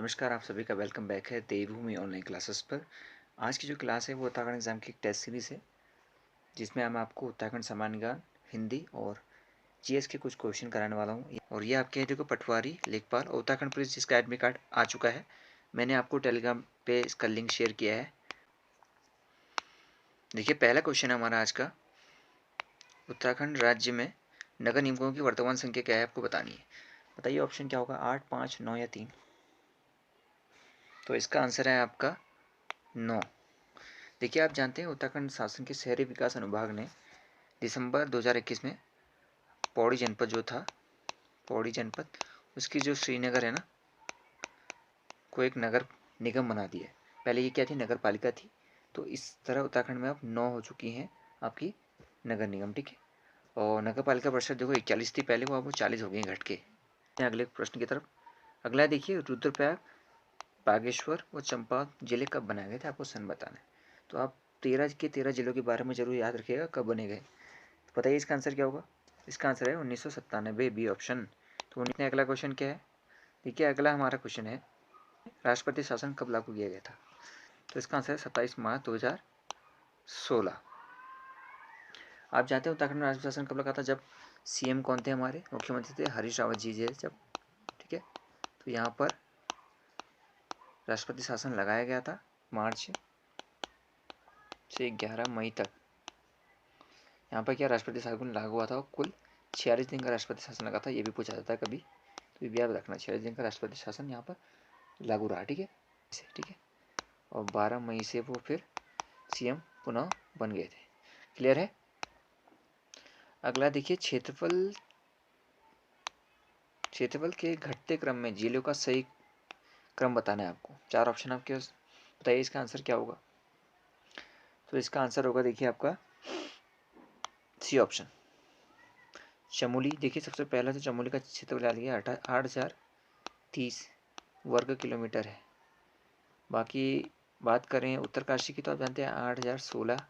नमस्कार, आप सभी का वेलकम बैक है देवभूमि ऑनलाइन क्लासेस पर। आज की जो क्लास है वो उत्तराखंड एग्ज़ाम की एक टेस्ट सीरीज़ है, जिसमें मैं आपको उत्तराखंड सामान्य ज्ञान, हिंदी और जीएस के कुछ क्वेश्चन कराने वाला हूँ। और ये आपके देखो पटवारी, लेखपाल और उत्तराखंड पुलिस जिसका एडमिट कार्ड आ चुका है, मैंने आपको टेलीग्राम पे इसका लिंक शेयर किया है। देखिए, पहला क्वेश्चन है हमारा आज का, उत्तराखंड राज्य में नगर निगमों की वर्तमान संख्या क्या है, आपको बतानी है। बताइए ऑप्शन क्या होगा, 8, 5, 9 या 3। तो इसका आंसर है आपका 9। देखिए, आप जानते हैं उत्तराखंड शासन के शहरी विकास अनुभाग ने दिसंबर 2021 में पौड़ी जनपद जो था, पौड़ी जनपद, उसकी जो श्रीनगर है ना, को एक नगर निगम बना दिया है। पहले ये क्या थी, नगर पालिका थी। तो इस तरह उत्तराखंड में अब 9 हो चुकी हैं आपकी नगर निगम, ठीक है। और नगर पालिका परिषद देखो 41 थी पहले, वो अब 40 हो गई घट के। अगले प्रश्न की तरफ। अगला देखिए, रुद्रप्रयाग, बागेश्वर व चंपावत जिले कब बनाए गए थे, आपको सन बताना है। तो आप 13 के 13 जिलों के बारे में जरूर याद रखिएगा कब बने गए। तो बताइए इसका आंसर क्या होगा। इसका आंसर है 1997, बी ऑप्शन। तो अगला क्वेश्चन क्या है, देखिए अगला हमारा क्वेश्चन है, राष्ट्रपति शासन कब लागू किया गया था। तो इसका आंसर है 27 मार्च 2016। आप जानते हैं उत्तराखंड में राष्ट्रपति शासन कब लगा था, जब सीएम कौन थे, हमारे मुख्यमंत्री थे हरीश रावत जी जब, ठीक है। तो यहाँ पर राष्ट्रपति शासन लगाया गया था मार्च से 11 मई तक। यहाँ पर क्या राष्ट्रपति शासन लागू हुआ था, और कुल 46 दिन का राष्ट्रपति शासन लगा था। ये भी पूछा जाता है कभी, तो ये याद रखना, 46 दिन का राष्ट्रपति शासन यहाँ पर लागू रहा, ठीक है, ठीक है। और 12 मई से वो फिर सीएम पुनः बन गए थे। क्लियर है। अगला देखिए, क्षेत्रफल के घटते क्रम में जिलों का सही क्रम बताना है आपको। 4 ऑप्शन आपके पास, बताइए इसका आंसर क्या होगा। तो इसका आंसर होगा, देखिए आपका सी ऑप्शन, चमोली। देखिए सबसे पहला तो चमोली का क्षेत्रफल आ गया 8,030 वर्ग किलोमीटर है। बाकी बात करें उत्तरकाशी की, तो आप जानते हैं 8,016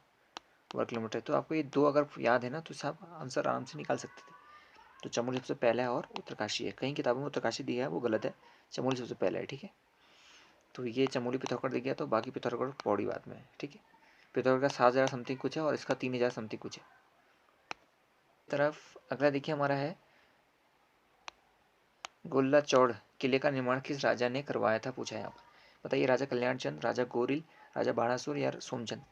वर्ग किलोमीटर। तो आपको ये दो अगर याद है ना, तो आप आंसर आराम से निकाल सकते थे। तो चमोली सबसे पहला है और उत्तरकाशी है। कई किताबों में उत्तरकाशी दिया है, वो गलत है, चमोली सबसे पहला है, ठीक है। तो ये चमोली पिथौरागढ़ दिख गया, तो बाकी पिथौरागढ़ पौड़ी बाद में है, ठीक है। पिथौरागढ़ का 7,000 समथिंग कुछ है और इसका 3,000 समथिंग कुछ है। तरफ अगला देखिए हमारा है, गोल्ला चौड़ किले का निर्माण किस राजा ने करवाया था, पूछा है यहाँ पर। बताइए, राजा कल्याण चंद, राजा गोरिल, राजा बाणासुर या सोमचंद।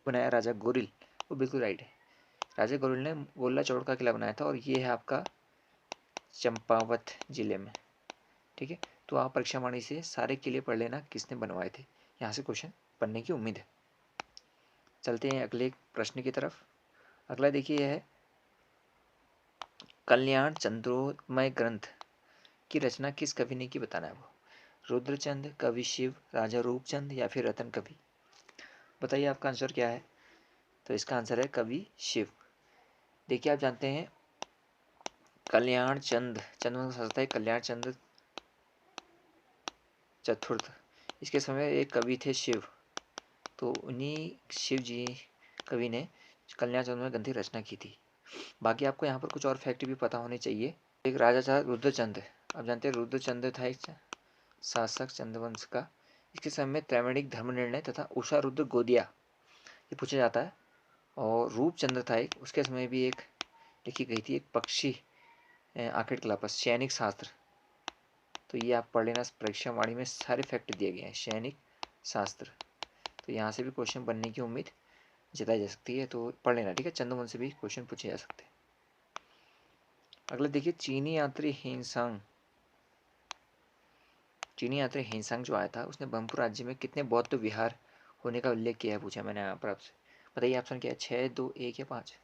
बनाया राजा गोरिल, वो बिल्कुल राइट है। राजा गोरिल ने गोल्ला चौड़ का किला बनाया था, और ये है आपका चंपावत जिले में, ठीक है। तो आप परीक्षा वाणी से सारे किले पढ़ लेना किसने बनवाए थे, यहाँ से क्वेश्चन बनने की उम्मीद है। चलते हैं अगले प्रश्न की तरफ। अगला देखिए यह है, कल्याण चंद्रोमय ग्रंथ की रचना किस कवि ने की, बताना है वो। रुद्रचंद, कवि शिव, राजा रूपचंद या फिर रतन कवि। बताइए आपका आंसर क्या है। तो इसका आंसर है कवि शिव। देखिए आप जानते हैं कल्याण चंद, चंद्र शासक है कल्याण चंद चतुर्थ। इसके समय एक कवि थे शिव, तो उन्हीं शिव जी कवि ने कल्याण चंद्र में ग्रंथ की रचना की थी। बाकी आपको यहाँ पर कुछ और फैक्ट भी पता होने चाहिए। एक राजा था रुद्रचंद, आप जानते हैं रुद्रचंद था एक शासक चंद्रवंश का। इसके समय में त्रैमाणिक धर्म निर्णय तथा उषा रुद्र गोदिया ये पूछा जाता है। और रूपचंद्र था एक, उसके समय भी एक लिखी गई थी, एक पक्षी आखेट कलापस सैनिक शास्त्र। तो ये आप पढ़ लेना, परीक्षा वाणी में सारे फैक्ट दिए गए हैं, सैनिक शास्त्र। तो यहाँ से भी क्वेश्चन बनने की उम्मीद जताई जा सकती है, तो पढ़ लेना, ठीक है। चंद्रवंश से भी क्वेश्चन पूछे जा सकते हैं। अगला देखिए, चीनी यात्री हिंसांग जो आया था, उसने ब्रह्मपुर राज्य में कितने बौद्ध विहार होने का उल्लेख किया है, पूछा मैंने यहाँ पर आपसे। बताइए ऑप्शन क्या है, 6, 2, 1 या 5।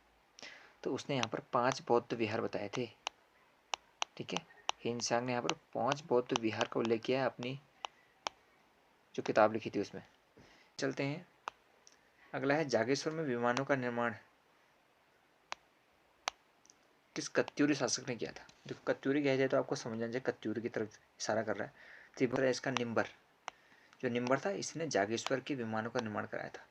तो उसने यहाँ पर 5 बौद्ध विहार बताए थे, ठीक है। हिंसांग ने यहाँ पर 5 बौद्ध विहार का उल्लेख किया है अपनी जो किताब लिखी थी उसमें। चलते हैं, अगला है, जागेश्वर में विमानों का निर्माण किस कत्यूरी शासक ने किया था। देखो कत्यूरी कह जाए तो आपको समझ आ जाए कत्यूरी की तरफ इशारा कर रहा है। त्रिपुरा इसका निम्बर, जो निम्बर था, इसने जागेश्वर के विमानों का निर्माण कराया था,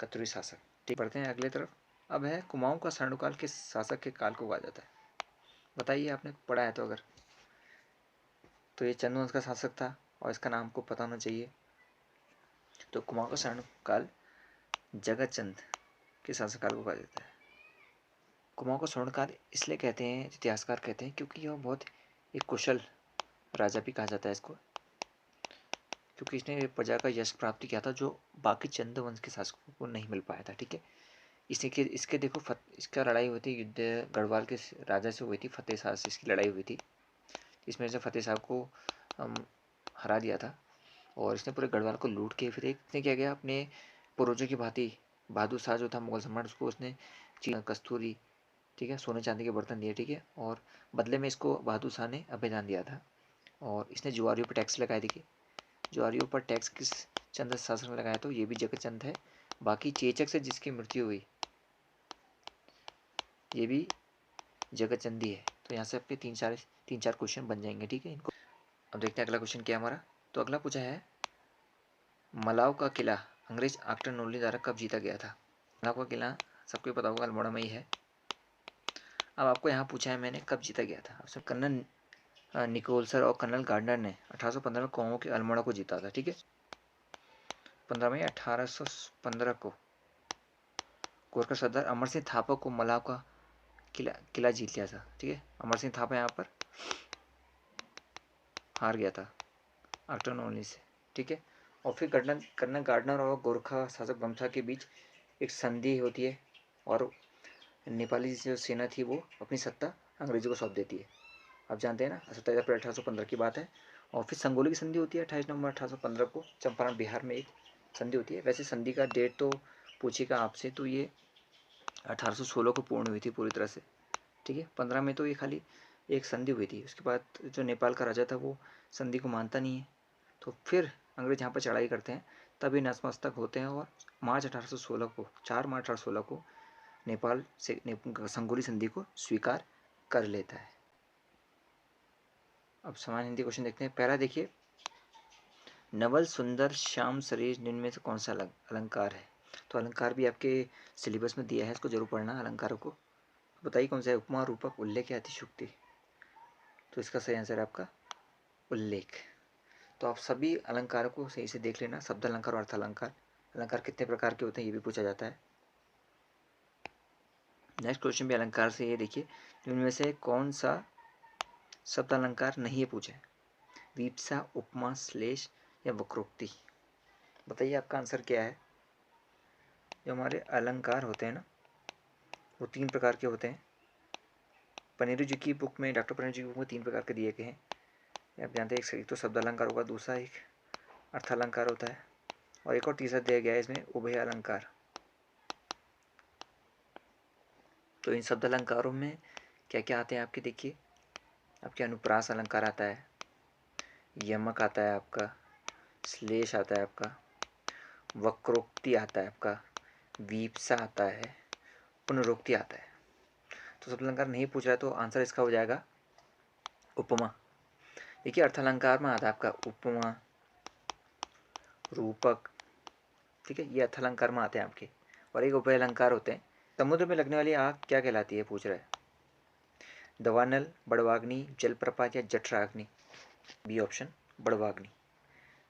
कत्यूरी शासक। ठीक, पढ़ते हैं अगले तरफ। अब है, कुमाऊं का स्वर्णकाल किस शासक के काल को कहा जाता है। बताइए, आपने पढ़ा है तो अगर। तो ये चंद्रवंश का शासक था, और इसका नाम आपको पता होना चाहिए। तो कुमाऊं का स्वर्णकाल जगतचंद के शासनकाल को कहा जाता है। कुमाऊं का स्वर्णकाल इसलिए कहते हैं, इतिहासकार कहते हैं, क्योंकि यह बहुत एक कुशल राजा भी कहा जाता है इसको, क्योंकि इसने प्रजा का यश प्राप्ति किया था जो बाकी चंद वंश के शासकों को नहीं मिल पाया था। ठीक है, इसके देखो इसका लड़ाई हुई थी, युद्ध गढ़वाल के राजा से हुई थी, फतेह शाह से इसकी लड़ाई हुई थी। इसमें से फतेह शाह को हरा दिया था और इसने पूरे गढ़वाल को लूट के फिर इसने क्या किया, अपने पूर्वजों की भांति बहादुर शाह जो था मुगल सम्राट, उसको उसने कस्तूरी, ठीक है, सोने चांदी के बर्तन दिए। ठीक है, और बदले में इसको बहादुर शाह ने अभयदान दिया था। और इसने जुआरियों पर टैक्स लगाए। देखिए, जुआरियों पर टैक्स किस चंद शासक ने लगाया, तो ये भी जगतचंद है। बाकी चेचक से जिसकी मृत्यु हुई ये भी जगतचंदी है। तो यहाँ से आपके तीन चार क्वेश्चन बन जाएंगे। ठीक है, इनको अब देखते हैं अगला क्वेश्चन क्या हमारा। तो अगला पूछा है, मलाव का किला अंग्रेज आर्टर नोल्ली द्वारा कब जीता गया था। मलाव का किला सबको पता होगा, अल्मोड़ा में ही है। अब आपको यहाँ पूछा है मैंने कब जीता गया था। अब कर्नल निकोलसर और कर्नल गार्डनर ने 1815 में कुमाऊं के अल्मोड़ा को जीता था। ठीक है, 15 मई 1815 को गोरखा सरदार अमर सिंह थापा को मलाव का किला जीत लिया था। ठीक है, अमर सिंह थापा यहाँ पर हार गया था आर्टर नोल्ली से। ठीक है, और फिर कर्नल गार्डनर और गोरखा शासक बमसा के बीच एक संधि होती है और नेपाली जो सेना थी वो अपनी सत्ता अंग्रेजों को सौंप देती है। आप जानते हैं ना, 27 अप्रैल 1815 की बात है। और फिर संगोली की संधि होती है 28 नवंबर 1815 को चंपारण बिहार में एक संधि होती है। वैसे संधि का डेट तो पूछेगा आपसे, तो ये 1816 को पूर्ण हुई थी पूरी तरह से। ठीक है, 15 में तो ये खाली एक संधि हुई थी। उसके बाद जो नेपाल का राजा था वो संधि को मानता नहीं है, तो फिर अंग्रेज यहाँ पर चढ़ाई करते हैं, तभी नतमस्तक होते हैं और मार्च 1816 को 4 मार्च 1816 को नेपाल से संगोली संधि को स्वीकार कर लेता है। अब समान हिंदी क्वेश्चन देखते हैं। पहला देखिए, नवल सुंदर श्याम शरीर निम्न में से कौन सा अलंकार है। तो अलंकार भी आपके सिलेबस में दिया है, इसको जरूर पढ़ना अलंकारों को। बताइए कौन सा है, उपमा, रूपक, उल्लेख या अतिशयोक्ति। तो इसका सही आंसर है आपका उल्लेख। तो आप सभी अलंकारों को सही से देख लेना, शब्द अलंकार और अर्थ अलंकार। अलंकार कितने प्रकार के होते हैं ये भी पूछा जाता है। नेक्स्ट क्वेश्चन भी अलंकार से, ये देखिए, इनमें से कौन सा शब्द अलंकार नहीं है पूछे, वीप्सा, उपमा, श्लेष या वक्रोक्ति। बताइए आपका आंसर क्या है। जो हमारे अलंकार होते हैं ना, वो 3 प्रकार के होते हैं। पनेरू जी की बुक में, डॉक्टर पनेरू जी की बुक में 3 प्रकार के दिए गए हैं। आप जानते हैं, एक तो शब्द अलंकार होगा, दूसरा एक अर्थ अलंकार होता है, और एक और तीसरा दिया गया है इसमें उभय अलंकार। तो इन शब्द अलंकारों में क्या क्या आते हैं आपके, देखिए, आपके अनुप्रास अलंकार आता है, यमक आता है आपका, श्लेष आता है आपका, वक्रोक्ति आता है आपका, वीप्सा आता है, पुनरोक्ति आता है। तो शब्द अलंकार नहीं पूछ रहा है, तो आंसर इसका हो जाएगा उपमा। देखिए, अर्थ अलंकार में आता है आपका उपमा, रूपक, ठीक है, ये अर्थ अलंकार में आते हैं आपके। और एक उभय अलंकार होते हैं। समुद्र में लगने वाली आग क्या कहलाती है पूछ रहा है, दवानल, बड़वाग्नि, जलप्रपात या जठराग्नि। B option बड़वाग्नि।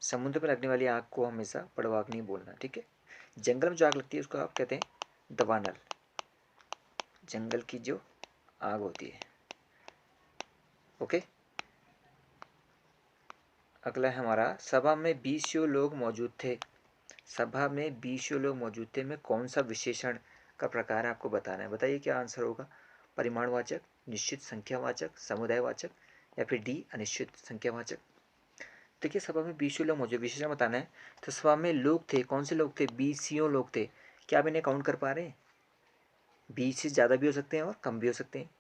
समुद्र में लगने वाली आग को हमेशा बड़वाग्नि बोलना। ठीक है, जंगल में जो आग लगती है उसको आप कहते हैं दवानल, जंगल की जो आग होती है। ओके, अगला है हमारा, सभा में 20 लोग मौजूद थे। सभा में 20 लोग मौजूद थे में कौन सा विशेषण का प्रकार आपको बताना है। बताइए क्या आंसर होगा, परिमाणवाचक, निश्चित संख्यावाचक, समुदायवाचक या फिर डी अनिश्चित संख्यावाचक। देखिए, सभा में 20 लोग मौजूद, विशेषण बताना है। तो सभा में लोग थे, कौन से लोग थे, 20 लोग थे। क्या आप इन्हें काउंट कर पा रहे हैं, 20 से ज़्यादा भी हो सकते हैं और कम भी हो सकते हैं,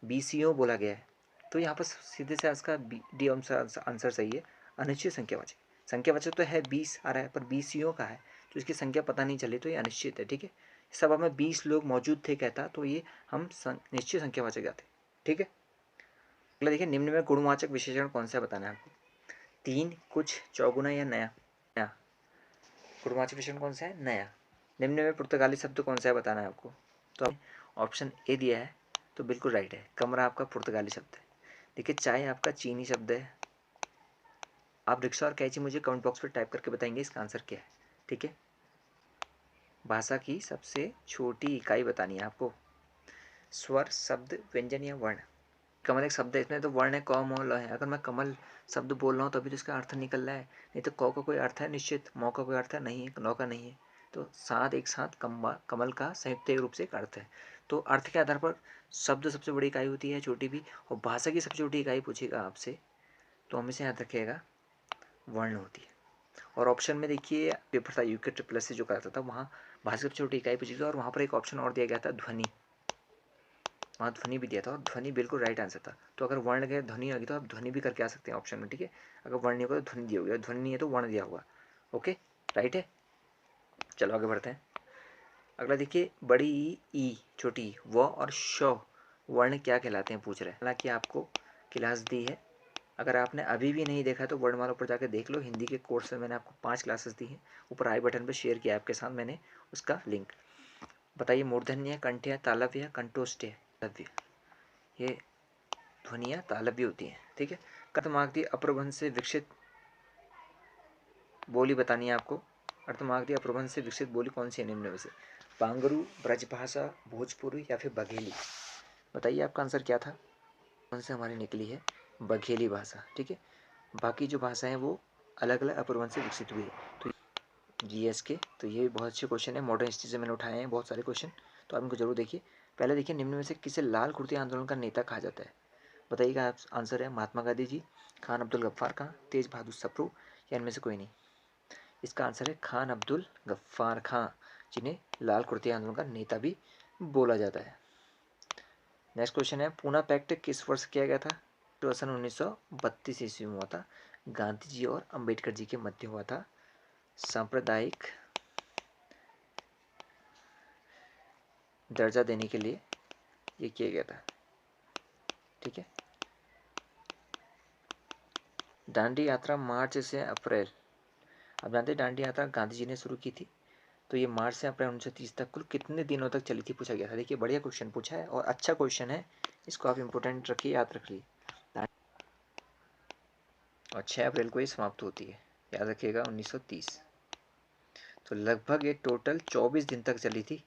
20 बोला गया है। तो यहाँ पर सीधे से इसका डी आंसर सही है, अनिश्चित संख्यावाचक। संख्यावाचक तो है 20 आ रहा है, पर 20 का है, तो इसकी संख्या पता नहीं चली, तो ये अनिश्चित है। ठीक है, सभा में 20 लोग मौजूद थे कहता, तो ये हम निश्चित संख्यावाचक जाते। ठीक है, अगला देखिए, निम्न में गुणवाचक विशेषण कौन सा बताना है आपको, 3, कुछ, चौगुना या नया। नया गुणवाचक विशेषण कौन सा है, नया। निम्न में पुर्तगाली शब्द कौन सा है बताना है आपको। तो ऑप्शन ए दिया है, तो बिल्कुल राइट है, कमरा आपका पुर्तगाली शब्द है। देखिए, चाय आपका चीनी शब्द है, आप रिक्शा और कैची मुझे कमेंट बॉक्स पर टाइप करके बताएंगे इसका आंसर क्या है, ठीक है। भाषा की सबसे छोटी इकाई बतानी है आपको। स्वर, शब्द, व्यंजन या वर्ण। कमल एक शब्द है, इसमें तो वर्ण है, क म ल है। अगर मैं कमल शब्द बोल रहा हूँ तभी तो इसका अर्थ निकल रहा है, नहीं तो क का कोई अर्थ है निश्चित, म का कोई अर्थ है नहीं है, न का नहीं है। तो साथ एक साथ कमल का संयुक्त रूप से एक अर्थ है। तो अर्थ के आधार पर शब्द सबसे बड़ी इकाई होती है, छोटी भी। और भाषा की सबसे छोटी इकाई पूछेगा आपसे तो हमेशा याद रखिएगा वर्ण होती है। और ऑप्शन में देखिए पेपर था यूके ट्रिपल एस से जो कराता था, वहाँ भाषा की सबसे छोटी इकाई पूछी थी और वहाँ पर एक ऑप्शन और दिया गया था ध्वनि, वहाँ ध्वनि भी दिया था और ध्वनि बिल्कुल राइट आंसर था। तो अगर वर्ण के ध्वनि होगी तो आप ध्वनि भी करके आ सकते हैं ऑप्शन में, ठीक है। अगर वर्ण नहीं होगा तो ध्वनि दी होगी, ध्वनि नहीं है तो वर्ण दिया होगा। ओके, राइट है। चलो आगे बढ़ते हैं। अगला देखिए, बड़ी ई, छोटी व और श वर्ण क्या कहलाते हैं पूछ रहे हैं। हालांकि आपको क्लास दी है, अगर आपने अभी भी नहीं देखा तो वर्णमाला ऊपर जाकर देख लो। हिंदी के कोर्स में मैंने आपको 5 क्लासेस दी हैं, ऊपर आई बटन पर शेयर किया आपके साथ मैंने उसका लिंक। बताइए, मूर्धन्य, कंठ्य, तालव्य, कंठोष्ठ्य, लव्य, ये ध्वनियाँ तालव्य होती हैं, ठीक है। कर्तमागधी अप्रभंश से विकसित बोली बतानी है आपको। अर्धमागधी अप्रभंश से विकसित बोली कौन सी है निम्न में से? पांगरू, ब्रजभाषा, भोजपुरी या फिर बघेली? बताइए आपका आंसर क्या था। कौन से हमारी निकली है? बघेली भाषा, ठीक है। बाकी जो भाषा है वो अलग अलग अप्रभंश से विकसित हुई है। तो जीएस के तो ये बहुत अच्छे क्वेश्चन है, मॉडर्न हिस्ट्री से मैंने उठाए हैं बहुत सारे क्वेश्चन, तो आप इनको जरूर देखिए। पहले देखिए, निम्न में से किसे लाल कुर्ती आंदोलन का नेता कहा जाता है? बताइएगा। आप आंसर है महात्मा गांधी जी, खान अब्दुल गफ्फार खां, तेज बहादुर सप्रू या इनमें से कोई नहीं। इसका आंसर है खान अब्दुल गफ्फार खां, जिन्हें लाल कुर्ती आंदोलन का नेता भी बोला जाता है। नेक्स्ट क्वेश्चन है, पूना पैक्ट किस वर्ष किया गया था? तो सन 1932 ईस्वी में हुआ था। गांधी जी और अंबेडकर जी के मध्य हुआ था। सांप्रदायिक दर्जा देने के लिए ये किया गया था, ठीक है। दांडी यात्रा मार्च से अप्रैल, आप जानते हैं दांडी यात्रा गांधी जी ने शुरू की थी, तो ये मार्च से अप्रैल 1930 तक कुल कितने दिनों तक चली थी पूछा गया था। देखिए, बढ़िया क्वेश्चन पूछा है और अच्छा क्वेश्चन है, इसको आप इंपोर्टेंट रखिए, याद रखिए। और 6 अप्रैल को ये समाप्त होती है, याद रखिएगा 1930। तो लगभग ये टोटल 24 दिन तक चली थी,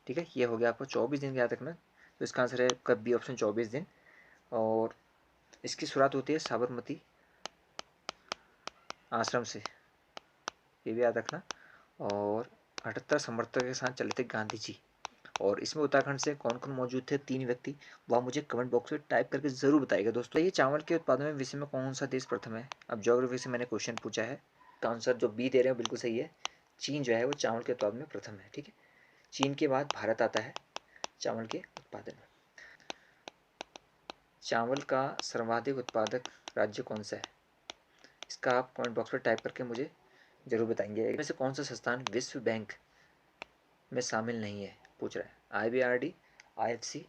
ठीक है। ये हो गया आपको 24 दिन याद रखना। तो इसका आंसर है कब बी ऑप्शन 24 दिन। और इसकी शुरुआत होती है साबरमती आश्रम से, ये भी याद रखना। और 78 समर्थकों के साथ चले थे गांधी जी। और इसमें उत्तराखंड से कौन कौन मौजूद थे? 3 व्यक्ति, वह मुझे कमेंट बॉक्स में टाइप करके जरूर बताइएगा दोस्तों। ये चावल के उत्पादन में विश्व में कौन सा देश प्रथम है? अब ज्योग्राफी से मैंने क्वेश्चन पूछा है, तो आंसर जो बी दे रहे हैं बिल्कुल सही है। चीन जो है वो चावल के उत्पादन में प्रथम है, ठीक है। चीन के बाद भारत आता है चावल के उत्पादन में। चावल का सर्वाधिक उत्पादक राज्य कौन सा है? इसका आप कमेंट बॉक्स पर टाइप करके मुझे जरूर बताएंगे। इनमें से कौन सा संस्थान विश्व बैंक में शामिल नहीं है पूछ रहा है? IBRD, IFC,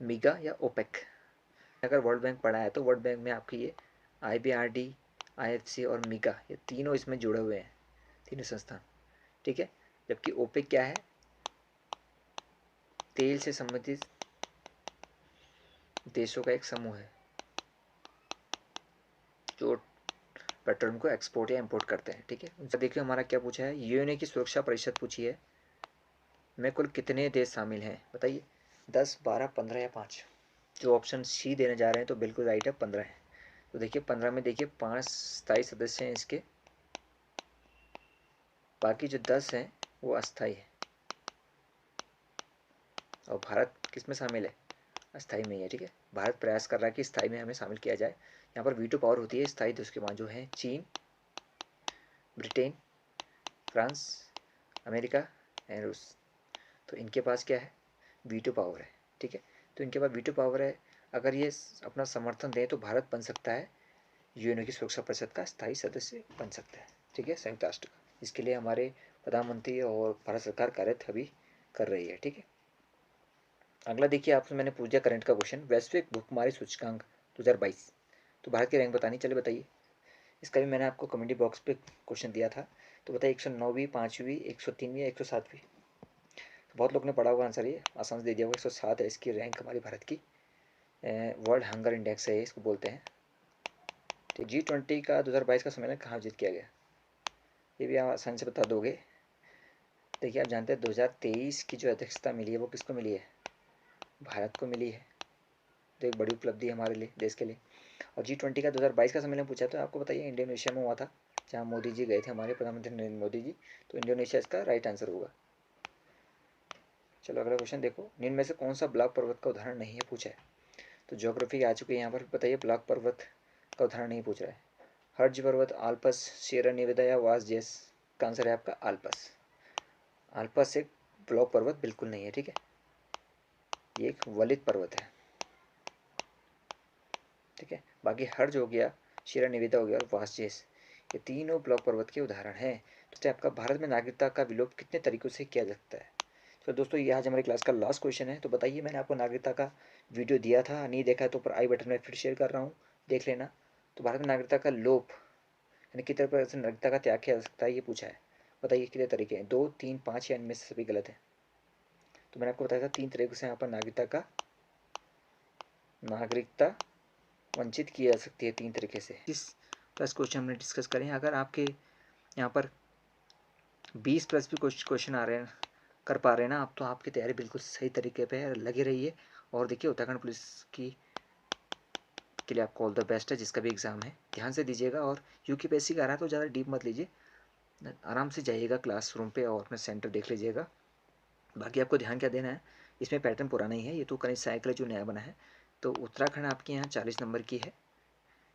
मीगा या ओपेक? अगर वर्ल्ड बैंक पढ़ा है तो वर्ल्ड बैंक में आपकी ये IBRD, IFC और मीगा, ये तीनों इसमें जुड़े हुए हैं, तीनों संस्थान, ठीक है। जबकि ओपेक क्या है? तेल से संबंधित देशों का एक समूह है जो पेट्रोलियम को एक्सपोर्ट या इंपोर्ट करते हैं, ठीक है। उनसे देखिए हमारा क्या पूछा है, यूएनए की सुरक्षा परिषद पूछी है, में कुल कितने देश शामिल हैं? बताइए, 10, 12, 15 या 5? जो ऑप्शन सी देने जा रहे हैं तो बिल्कुल राइट है, 15 है। तो देखिए 15 में देखिए 5 स्थायी सदस्य हैं इसके, बाकी जो 10 हैं वो अस्थायी है। और भारत किस में शामिल है? अस्थाई में ही है, ठीक है। भारत प्रयास कर रहा है कि स्थाई में हमें शामिल किया जाए। यहाँ पर वीटो पावर होती है स्थाई देश के वहाँ, जो है चीन, ब्रिटेन, फ्रांस, अमेरिका एंड रूस। तो इनके पास क्या है? वीटो पावर है, ठीक है। तो इनके पास वीटो पावर है, अगर ये अपना समर्थन दें तो भारत बन सकता है यूएनओ की सुरक्षा परिषद का स्थायी सदस्य बन सकता है, ठीक है, संयुक्त राष्ट्र का। इसके लिए हमारे प्रधानमंत्री और भारत सरकार कार्य अभी कर रही है, ठीक है। अगला देखिए, आपसे मैंने पूछा करंट का क्वेश्चन, वैश्विक भुखमरी सूचकांक 2022, तो भारत की रैंक बतानी, चले बताइए। इसका भी मैंने आपको कमेंट बॉक्स पे क्वेश्चन दिया था, तो बताइए 109वीं, 5वीं, 103वीं या 107वीं? बहुत लोग ने पढ़ा हुआ आंसर, ये आसान से दे दिया होगा। 107 है इसकी रैंक हमारी भारत की। वर्ल्ड हंगर इंडेक्स है, इसको बोलते हैं। तो G20 का 2022 का सम्मेलन कहाँ आयोजित किया गया, ये भी आप आसानी से बता दोगे। देखिए आप जानते हैं 2023 की जो अध्यक्षता मिली है वो किसको मिली है, भारत को मिली है। तो एक बड़ी उपलब्धि है हमारे लिए, देश के लिए। और G20 का 2022 का सम्मेलन पूछा तो आपको बताइए इंडोनेशिया में हुआ था, जहाँ मोदी जी गए थे, हमारे प्रधानमंत्री नरेंद्र मोदी जी। तो इंडोनेशिया इसका राइट आंसर होगा। चलो अगला क्वेश्चन देखो, निम्न में से कौन सा ब्लॉक पर्वत का उदाहरण नहीं है पूछा है। तो ज्योग्राफी आ चुकी है यहाँ पर, बताइए ब्लॉक पर्वत का उदाहरण नहीं पूछ रहा है। हर्ज पर्वत, आल्पस, सियरा नेवादा या वास जेस। का आंसर है आपका आल्पस। आल्पस एक ब्लॉक पर्वत बिल्कुल नहीं है, ठीक है, ये एक वलित पर्वत है, ठीक है। बाकी हर्ज हो गया, सियरा नेवादा हो गया और वास जेस, ये तीनों ब्लॉक पर्वत के उदाहरण हैं। तो आपका भारत में नागरिकता का विलोप कितने तरीकों से किया जा सकता है। तो दोस्तों ये आज हमारी क्लास का लास्ट क्वेश्चन है। तो बताइए, मैंने आपको नागरिकता का वीडियो दिया था, नहीं देखा है तो ऊपर आई बटन में फिर शेयर कर रहा हूँ, देख लेना। तो भारत में नागरिकता का लोप यानी कितने प्रकार से नागरिकता का त्याग किया जा सकता है ये पूछा है। बताइए कितने तरीके हैं, 2, 3, 5 या इनमें से सभी गलत है। तो मैंने आपको बताया था 3 तरीकों से यहाँ पर नागरिकता वंचित की जा सकती है, 3 तरीके से। इस प्लस क्वेश्चन हमने डिस्कस करें। अगर आपके यहाँ पर 20 प्लस भी क्वेश्चन आ रहे हैं, कर पा रहे हैं ना आप, तो आपकी तैयारी बिल्कुल सही तरीके पे लगे रहिए। और देखिए उत्तराखंड पुलिस की के लिए आपको ऑल द बेस्ट है, जिसका भी एग्ज़ाम है ध्यान से दीजिएगा। और यूपीएससी का आ रहा है तो ज़्यादा डीप मत लीजिए, आराम से जाइएगा क्लासरूम पे और अपना सेंटर देख लीजिएगा। बाकी आपको ध्यान क्या देना है, इसमें पैटर्न पुराना ही है, ये तो कनिष्ठ साइकिल जो नया बना है। तो उत्तराखंड आपके यहाँ 40 नंबर की है,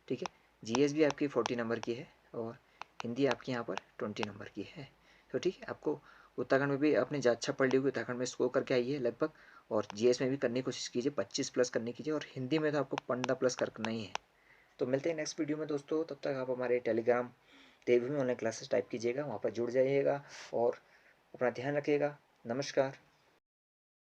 ठीक है। जीएस भी आपकी 40 नंबर की है और हिंदी आपके यहाँ पर 20 नंबर की है। तो ठीक है, आपको उत्तराखंड में भी आपने अच्छा पढ़ ली होगी, उत्तराखंड में स्कोर करके आइए लगभग। और जीएस में भी करने की कोशिश कीजिए, 25 प्लस करने कीजिए। और हिंदी में तो आपको 15 प्लस करना ही है। तो मिलते हैं नेक्स्ट वीडियो में दोस्तों, तब तक आप हमारे टेलीग्राम देवभूमि ऑनलाइन क्लासेस टाइप कीजिएगा, वहाँ पर जुड़ जाइएगा और अपना ध्यान रखिएगा। नमस्कार।